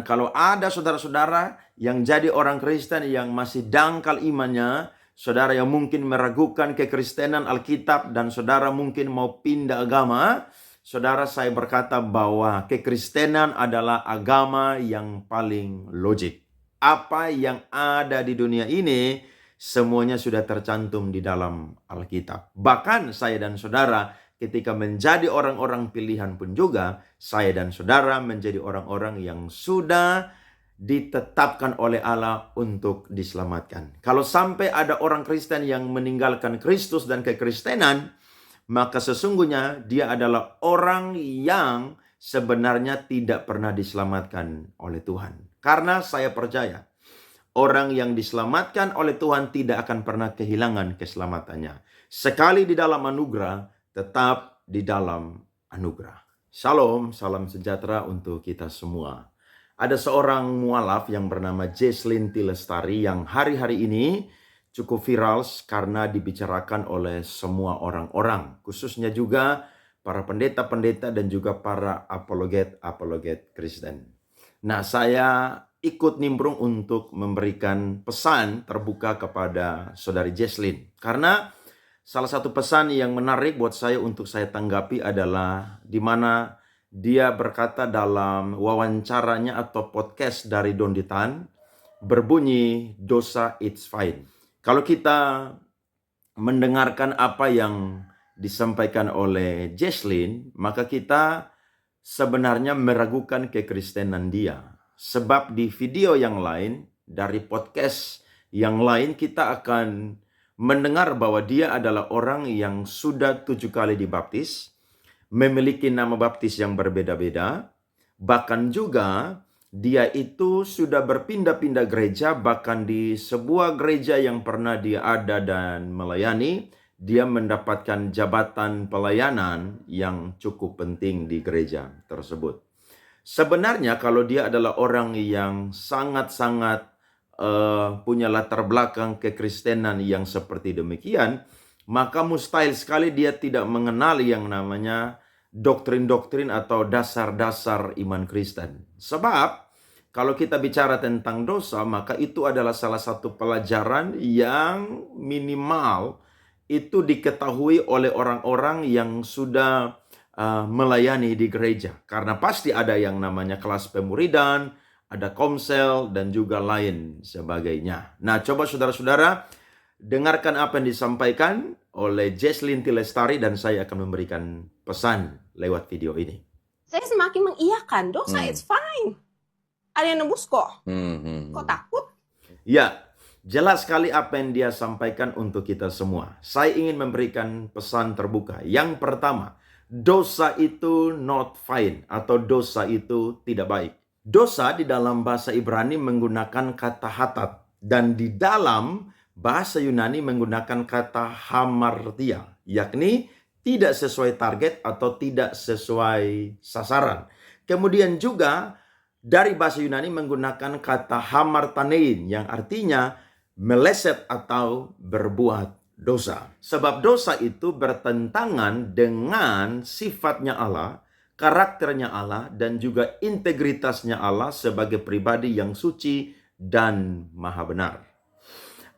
Dan kalau ada saudara-saudara yang jadi orang Kristen yang masih dangkal imannya, saudara yang mungkin meragukan kekristenan Alkitab, dan saudara mungkin mau pindah agama, saudara, saya berkata bahwa kekristenan adalah agama yang paling logik. Apa yang ada di dunia ini, semuanya sudah tercantum di dalam Alkitab. Bahkan saya dan saudara ketika menjadi orang-orang pilihan pun juga, saya dan saudara menjadi orang-orang yang sudah ditetapkan oleh Allah untuk diselamatkan. Kalau sampai ada orang Kristen yang meninggalkan Kristus dan kekristenan, maka sesungguhnya dia adalah orang yang sebenarnya tidak pernah diselamatkan oleh Tuhan. Karena saya percaya, orang yang diselamatkan oleh Tuhan tidak akan pernah kehilangan keselamatannya. Sekali di dalam anugerah, tetap di dalam anugerah. Shalom, salam sejahtera untuk kita semua. Ada seorang mualaf yang bernama Jesslyn T. Lestari yang hari-hari ini cukup viral karena dibicarakan oleh semua orang-orang, khususnya juga para pendeta-pendeta dan juga para apologet Kristen. Nah, saya ikut nimbrung untuk memberikan pesan terbuka kepada saudari Jesslyn. Karena salah satu pesan yang menarik buat saya untuk saya tanggapi adalah di mana dia berkata dalam wawancaranya atau podcast dari Don Ditan, berbunyi, dosa it's fine. Kalau kita mendengarkan apa yang disampaikan oleh Jesslyn, maka kita sebenarnya meragukan kekristenan dia. Sebab di video yang lain, dari podcast yang lain, kita akan mendengar bahwa dia adalah orang yang sudah 7 kali dibaptis, memiliki nama baptis yang berbeda-beda, bahkan juga dia itu sudah berpindah-pindah gereja, bahkan di sebuah gereja yang pernah dia ada dan melayani, dia mendapatkan jabatan pelayanan yang cukup penting di gereja tersebut. Sebenarnya kalau dia adalah orang yang sangat-sangat punya latar belakang kekristenan yang seperti demikian, maka mustahil sekali dia tidak mengenali yang namanya doktrin-doktrin atau dasar-dasar iman Kristen. Sebab kalau kita bicara tentang dosa, maka itu adalah salah satu pelajaran yang minimal itu diketahui oleh orang-orang yang sudah melayani di gereja. Karena pasti ada yang namanya kelas pemuridan, ada komsel, dan juga lain sebagainya. Nah, coba saudara-saudara dengarkan apa yang disampaikan oleh Jesslyn T. Lestari, dan saya akan memberikan pesan lewat video ini. Saya semakin mengiyakan, dosa it's fine. Ada yang nembus kok. Kok takut? Ya, jelas sekali apa yang dia sampaikan untuk kita semua. Saya ingin memberikan pesan terbuka. Yang pertama, dosa itu not fine, atau dosa itu tidak baik. Dosa di dalam bahasa Ibrani menggunakan kata hatat, dan di dalam bahasa Yunani menggunakan kata hamartia, yakni tidak sesuai target atau tidak sesuai sasaran. Kemudian juga dari bahasa Yunani menggunakan kata hamartanein yang artinya meleset atau berbuat dosa. Sebab dosa itu bertentangan dengan sifatnya Allah, karakternya Allah, dan juga integritasnya Allah sebagai pribadi yang suci dan maha benar.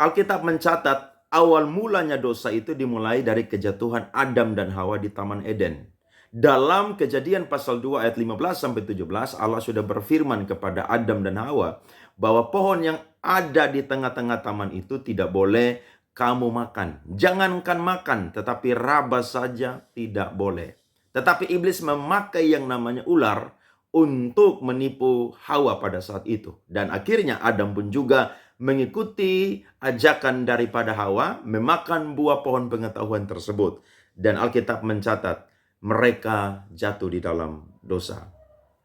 Alkitab mencatat awal mulanya dosa itu dimulai dari kejatuhan Adam dan Hawa di Taman Eden. Dalam Kejadian pasal 2 ayat 15-17, Allah sudah berfirman kepada Adam dan Hawa bahwa pohon yang ada di tengah-tengah taman itu tidak boleh kamu makan. Jangankan makan, tetapi raba saja tidak boleh. Tetapi iblis memakai yang namanya ular untuk menipu Hawa pada saat itu. Dan akhirnya Adam pun juga mengikuti ajakan daripada Hawa memakan buah pohon pengetahuan tersebut. Dan Alkitab mencatat mereka jatuh di dalam dosa.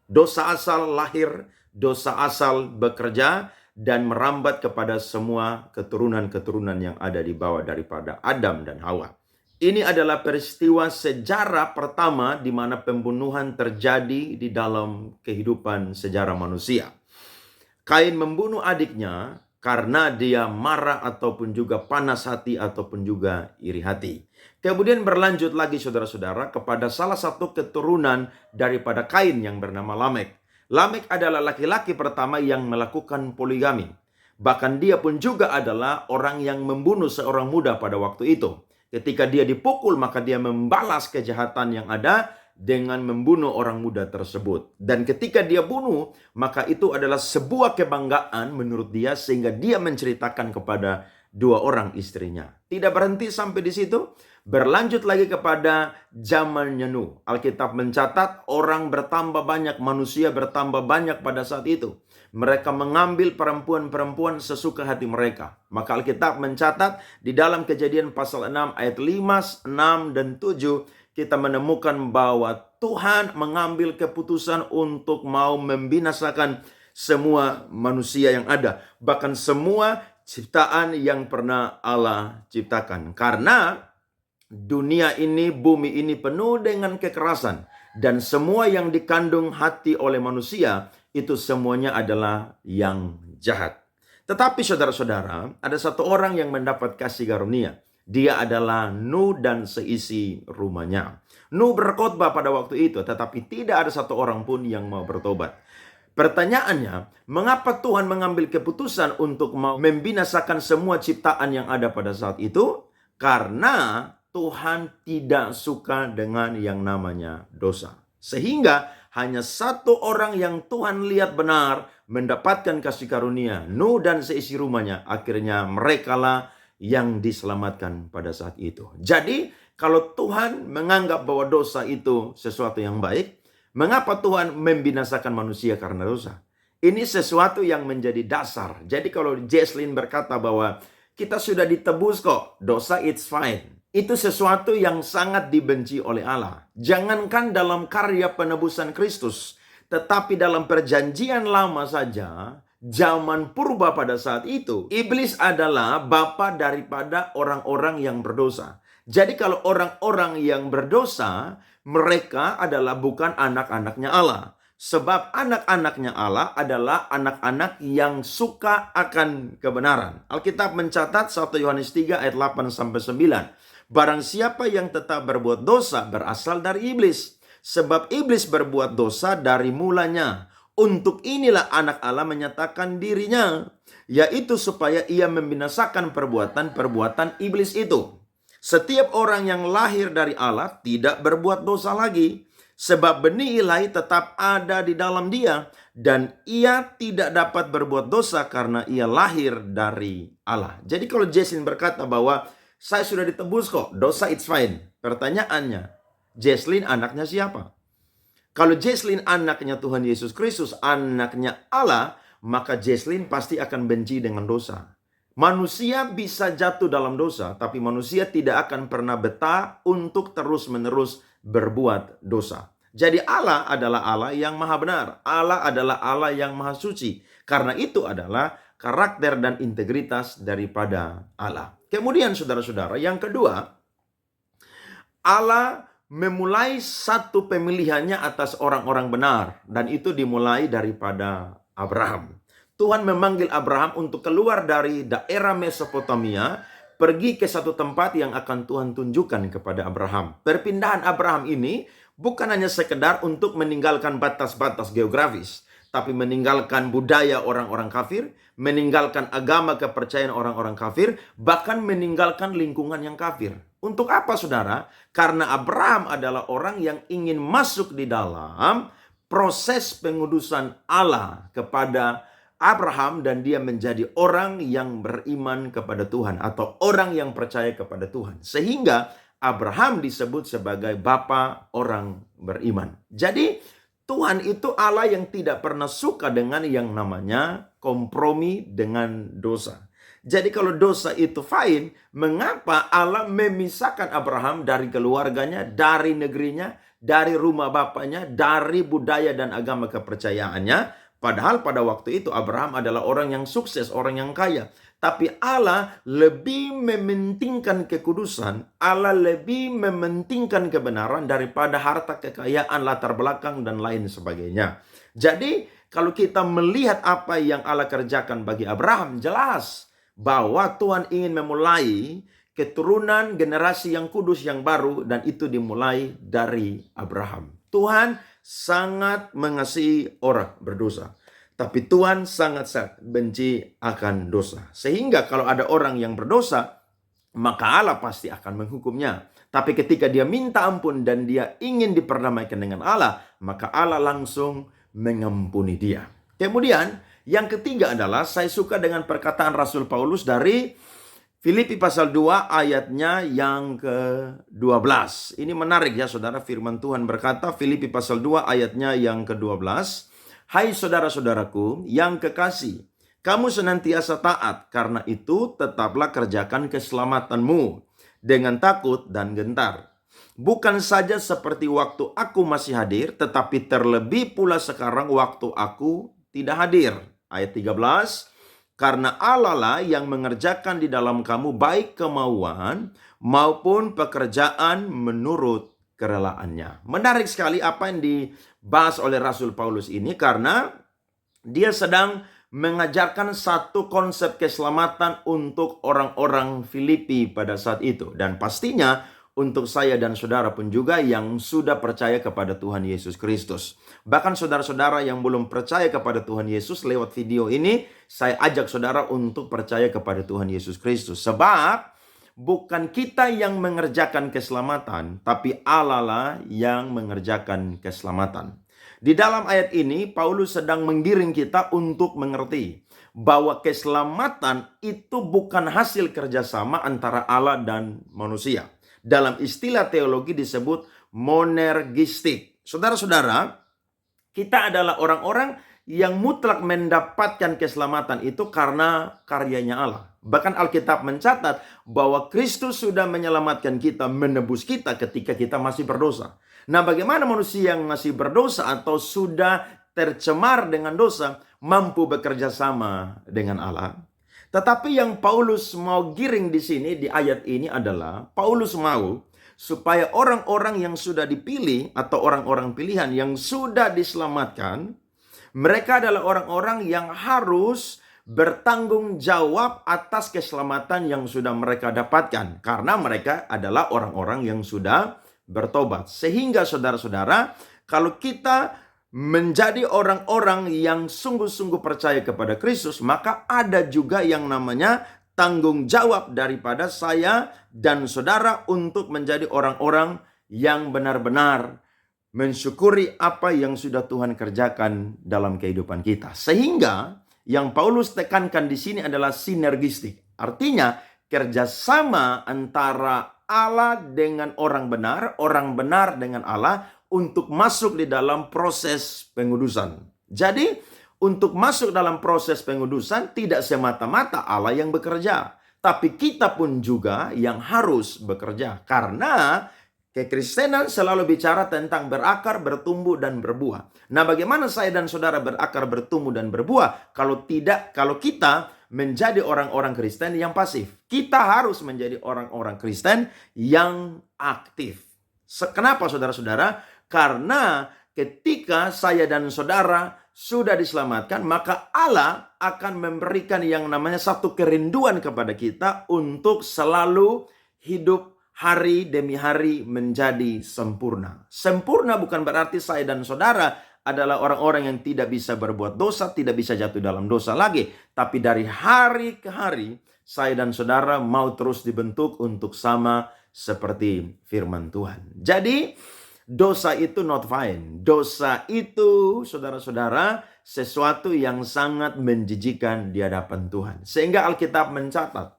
Dosa asal lahir, dosa asal bekerja, dan merambat kepada semua keturunan-keturunan yang ada di bawah daripada Adam dan Hawa. Ini adalah peristiwa sejarah pertama di mana pembunuhan terjadi di dalam kehidupan sejarah manusia. Kain membunuh adiknya karena dia marah ataupun juga panas hati ataupun juga iri hati. Kemudian berlanjut lagi saudara-saudara kepada salah satu keturunan daripada Kain yang bernama Lamek. Lamek adalah laki-laki pertama yang melakukan poligami. Bahkan dia pun juga adalah orang yang membunuh seorang muda pada waktu itu. Ketika dia dipukul, maka dia membalas kejahatan yang ada dengan membunuh orang muda tersebut. Dan ketika dia bunuh, maka itu adalah sebuah kebanggaan menurut dia, sehingga dia menceritakan kepada dua orang istrinya. Tidak berhenti sampai di situ, berlanjut lagi kepada zamannya Nuh. Alkitab mencatat orang bertambah banyak, manusia bertambah banyak pada saat itu. Mereka mengambil perempuan-perempuan sesuka hati mereka. Maka Alkitab mencatat di dalam Kejadian pasal 6 ayat 5, 6, dan 7, kita menemukan bahwa Tuhan mengambil keputusan untuk mau membinasakan semua manusia yang ada. Bahkan semua ciptaan yang pernah Allah ciptakan. Karena dunia ini, bumi ini penuh dengan kekerasan. Dan semua yang dikandung hati oleh manusia, itu semuanya adalah yang jahat. Tetapi saudara-saudara, ada satu orang yang mendapat kasih karunia. Dia adalah Nuh dan seisi rumahnya. Nuh berkhotbah pada waktu itu, tetapi tidak ada satu orang pun yang mau bertobat. Pertanyaannya, mengapa Tuhan mengambil keputusan untuk mau membinasakan semua ciptaan yang ada pada saat itu? Karena Tuhan tidak suka dengan yang namanya dosa. Sehingga hanya satu orang yang Tuhan lihat benar mendapatkan kasih karunia, Nuh dan seisi rumahnya. Akhirnya merekalah yang diselamatkan pada saat itu. Jadi, kalau Tuhan menganggap bahwa dosa itu sesuatu yang baik, mengapa Tuhan membinasakan manusia karena dosa? Ini sesuatu yang menjadi dasar. Jadi kalau Jesslyn berkata bahwa kita sudah ditebus kok, dosa it's fine. Itu sesuatu yang sangat dibenci oleh Allah. Jangankan dalam karya penebusan Kristus, tetapi dalam perjanjian lama saja, zaman purba pada saat itu, iblis adalah bapa daripada orang-orang yang berdosa. Jadi kalau orang-orang yang berdosa, mereka adalah bukan anak-anaknya Allah. Sebab anak-anaknya Allah adalah anak-anak yang suka akan kebenaran. Alkitab mencatat 1 Yohanes 3 ayat 8-9. Barang siapa yang tetap berbuat dosa berasal dari iblis. Sebab iblis berbuat dosa dari mulanya. Untuk inilah anak Allah menyatakan dirinya, yaitu supaya ia membinasakan perbuatan-perbuatan iblis itu. Setiap orang yang lahir dari Allah tidak berbuat dosa lagi. Sebab benih ilahi tetap ada di dalam dia. Dan ia tidak dapat berbuat dosa karena ia lahir dari Allah. Jadi kalau Jesslyn berkata bahwa saya sudah ditebus kok, dosa it's fine. Pertanyaannya, Jesslyn anaknya siapa? Kalau Jesslyn anaknya Tuhan Yesus Kristus, anaknya Allah, maka Jesslyn pasti akan benci dengan dosa. Manusia bisa jatuh dalam dosa, tapi manusia tidak akan pernah betah untuk terus-menerus berbuat dosa. Jadi Allah adalah Allah yang maha benar. Allah adalah Allah yang maha suci. Karena itu adalah karakter dan integritas daripada Allah. Kemudian saudara-saudara, yang kedua, Allah memulai satu pemilihannya atas orang-orang benar. Dan itu dimulai daripada Abraham. Tuhan memanggil Abraham untuk keluar dari daerah Mesopotamia, pergi ke satu tempat yang akan Tuhan tunjukkan kepada Abraham. Perpindahan Abraham ini bukan hanya sekedar untuk meninggalkan batas-batas geografis, tapi meninggalkan budaya orang-orang kafir, meninggalkan agama kepercayaan orang-orang kafir, bahkan meninggalkan lingkungan yang kafir. Untuk apa saudara? Karena Abraham adalah orang yang ingin masuk di dalam proses pengudusan Allah kepada Abraham, dan dia menjadi orang yang beriman kepada Tuhan atau orang yang percaya kepada Tuhan. Sehingga Abraham disebut sebagai bapa orang beriman. Jadi Tuhan itu Allah yang tidak pernah suka dengan yang namanya kompromi dengan dosa. Jadi kalau dosa itu fine, mengapa Allah memisahkan Abraham dari keluarganya, dari negerinya, dari rumah bapaknya, dari budaya dan agama kepercayaannya? Padahal pada waktu itu Abraham adalah orang yang sukses, orang yang kaya. Tapi Allah lebih mementingkan kekudusan, Allah lebih mementingkan kebenaran daripada harta kekayaan, latar belakang, dan lain sebagainya. Jadi kalau kita melihat apa yang Allah kerjakan bagi Abraham, jelas bahwa Tuhan ingin memulai keturunan generasi yang kudus yang baru, dan itu dimulai dari Abraham. Tuhan sangat mengasihi orang berdosa. Tapi Tuhan sangat benci akan dosa. Sehingga kalau ada orang yang berdosa, maka Allah pasti akan menghukumnya. Tapi ketika dia minta ampun dan dia ingin diperdamaikan dengan Allah, maka Allah langsung mengampuni dia. Kemudian yang ketiga adalah saya suka dengan perkataan Rasul Paulus dari Filipi pasal 2 ayatnya yang ke-12. Ini menarik ya saudara, firman Tuhan berkata, Filipi pasal 2 ayatnya yang ke-12. Hai saudara-saudaraku yang kekasih, kamu senantiasa taat, karena itu tetaplah kerjakan keselamatanmu dengan takut dan gentar. Bukan saja seperti waktu aku masih hadir, tetapi terlebih pula sekarang waktu aku tidak hadir. Ayat 13, karena Allah lah yang mengerjakan di dalam kamu baik kemauan maupun pekerjaan menurut kerelaannya. Menarik sekali apa yang dibahas oleh Rasul Paulus ini, karena dia sedang mengajarkan satu konsep keselamatan untuk orang-orang Filipi pada saat itu. Dan pastinya untuk saya dan saudara pun juga yang sudah percaya kepada Tuhan Yesus Kristus. Bahkan saudara-saudara yang belum percaya kepada Tuhan Yesus, lewat video ini saya ajak saudara untuk percaya kepada Tuhan Yesus Kristus. Sebab bukan kita yang mengerjakan keselamatan, tapi Allah lah yang mengerjakan keselamatan. Di dalam ayat ini, Paulus sedang menggiring kita untuk mengerti bahwa keselamatan itu bukan hasil kerjasama antara Allah dan manusia. Dalam istilah teologi disebut monergistik. Saudara-saudara, kita adalah orang-orang yang mutlak mendapatkan keselamatan itu karena karyanya Allah. Bahkan Alkitab mencatat bahwa Kristus sudah menyelamatkan kita, menebus kita ketika kita masih berdosa. Nah, bagaimana manusia yang masih berdosa atau sudah tercemar dengan dosa mampu bekerja sama dengan Allah? Tetapi yang Paulus mau giring di sini di ayat ini adalah Paulus mau supaya orang-orang yang sudah dipilih atau orang-orang pilihan yang sudah diselamatkan, mereka adalah orang-orang yang harus bertanggung jawab atas keselamatan yang sudah mereka dapatkan. Karena mereka adalah orang-orang yang sudah bertobat. Sehingga saudara-saudara, kalau kita menjadi orang-orang yang sungguh-sungguh percaya kepada Kristus, maka ada juga yang namanya tanggung jawab daripada saya dan saudara untuk menjadi orang-orang yang benar-benar mensyukuri apa yang sudah Tuhan kerjakan dalam kehidupan kita. Sehingga yang Paulus tekankan di sini adalah sinergistik. Artinya kerjasama antara Allah dengan orang benar dengan Allah untuk masuk di dalam proses pengudusan. Jadi untuk masuk dalam proses pengudusan tidak semata-mata Allah yang bekerja, tapi kita pun juga yang harus bekerja. Karena kekristenan selalu bicara tentang berakar, bertumbuh, dan berbuah. Nah, bagaimana saya dan saudara berakar, bertumbuh, dan berbuah kalau kita menjadi orang-orang Kristen yang pasif? Kita harus menjadi orang-orang Kristen yang aktif. Kenapa saudara-saudara? Karena ketika saya dan saudara sudah diselamatkan, maka Allah akan memberikan yang namanya satu kerinduan kepada kita untuk selalu hidup hari demi hari menjadi sempurna. Sempurna bukan berarti saya dan saudara adalah orang-orang yang tidak bisa berbuat dosa, tidak bisa jatuh dalam dosa lagi. Tapi dari hari ke hari, saya dan saudara mau terus dibentuk untuk sama seperti firman Tuhan. Jadi, dosa itu not fine. Dosa itu, saudara-saudara, sesuatu yang sangat menjijikkan di hadapan Tuhan. Sehingga Alkitab mencatat,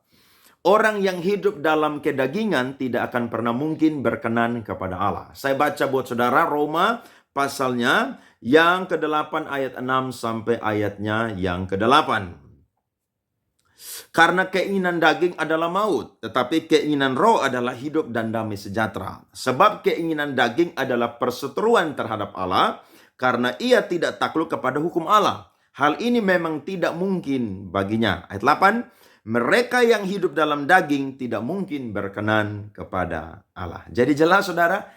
orang yang hidup dalam kedagingan tidak akan pernah mungkin berkenan kepada Allah. Saya baca buat saudara Roma pasalnya yang ke-8 ayat 6 sampai ayatnya yang ke-8. Karena keinginan daging adalah maut, tetapi keinginan roh adalah hidup dan damai sejahtera. Sebab keinginan daging adalah perseteruan terhadap Allah, karena ia tidak takluk kepada hukum Allah. Hal ini memang tidak mungkin baginya. Ayat 8, mereka yang hidup dalam daging tidak mungkin berkenan kepada Allah. Jadi jelas saudara,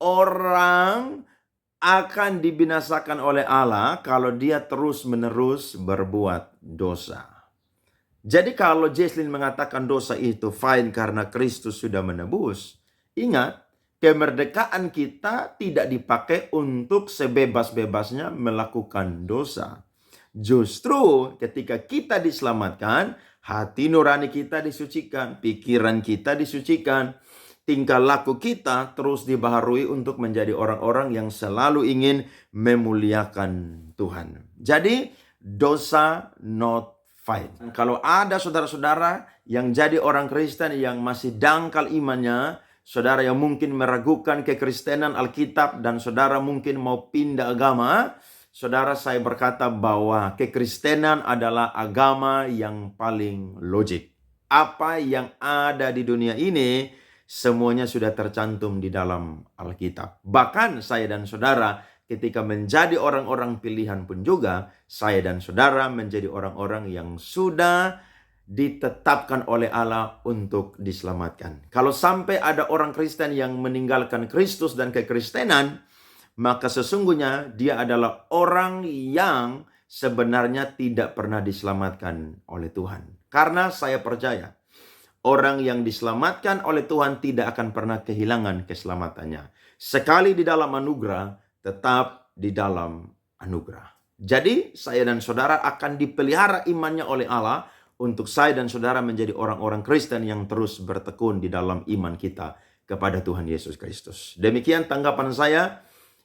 orang akan dibinasakan oleh Allah kalau dia terus-menerus berbuat dosa. Jadi kalau Jesslyn mengatakan dosa itu fine karena Kristus sudah menebus, ingat, kemerdekaan kita tidak dipakai untuk sebebas-bebasnya melakukan dosa. Justru ketika kita diselamatkan, hati nurani kita disucikan, pikiran kita disucikan, tingkah laku kita terus dibaharui untuk menjadi orang-orang yang selalu ingin memuliakan Tuhan. Jadi, dosa not fight. Kalau ada saudara-saudara yang jadi orang Kristen yang masih dangkal imannya, saudara yang mungkin meragukan kekristenan Alkitab dan saudara mungkin mau pindah agama, saudara, saya berkata bahwa kekristenan adalah agama yang paling logik. Apa yang ada di dunia ini semuanya sudah tercantum di dalam Alkitab. Bahkan saya dan saudara ketika menjadi orang-orang pilihan pun juga, saya dan saudara menjadi orang-orang yang sudah ditetapkan oleh Allah untuk diselamatkan. Kalau sampai ada orang Kristen yang meninggalkan Kristus dan kekristenan, maka sesungguhnya dia adalah orang yang sebenarnya tidak pernah diselamatkan oleh Tuhan. Karena saya percaya, orang yang diselamatkan oleh Tuhan tidak akan pernah kehilangan keselamatannya. Sekali di dalam anugerah, tetap di dalam anugerah. Jadi, saya dan saudara akan dipelihara imannya oleh Allah untuk saya dan saudara menjadi orang-orang Kristen yang terus bertekun di dalam iman kita kepada Tuhan Yesus Kristus. Demikian tanggapan saya.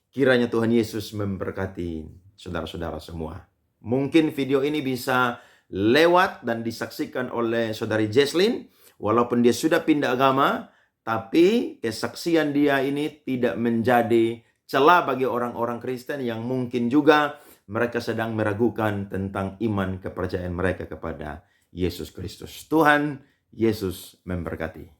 Kiranya Tuhan Yesus memberkati saudara-saudara semua. Mungkin video ini bisa lewat dan disaksikan oleh saudari Jesslyn. Walaupun dia sudah pindah agama, tapi kesaksian dia ini tidak menjadi celah bagi orang-orang Kristen yang mungkin juga mereka sedang meragukan tentang iman kepercayaan mereka kepada Yesus Kristus. Tuhan Yesus memberkati.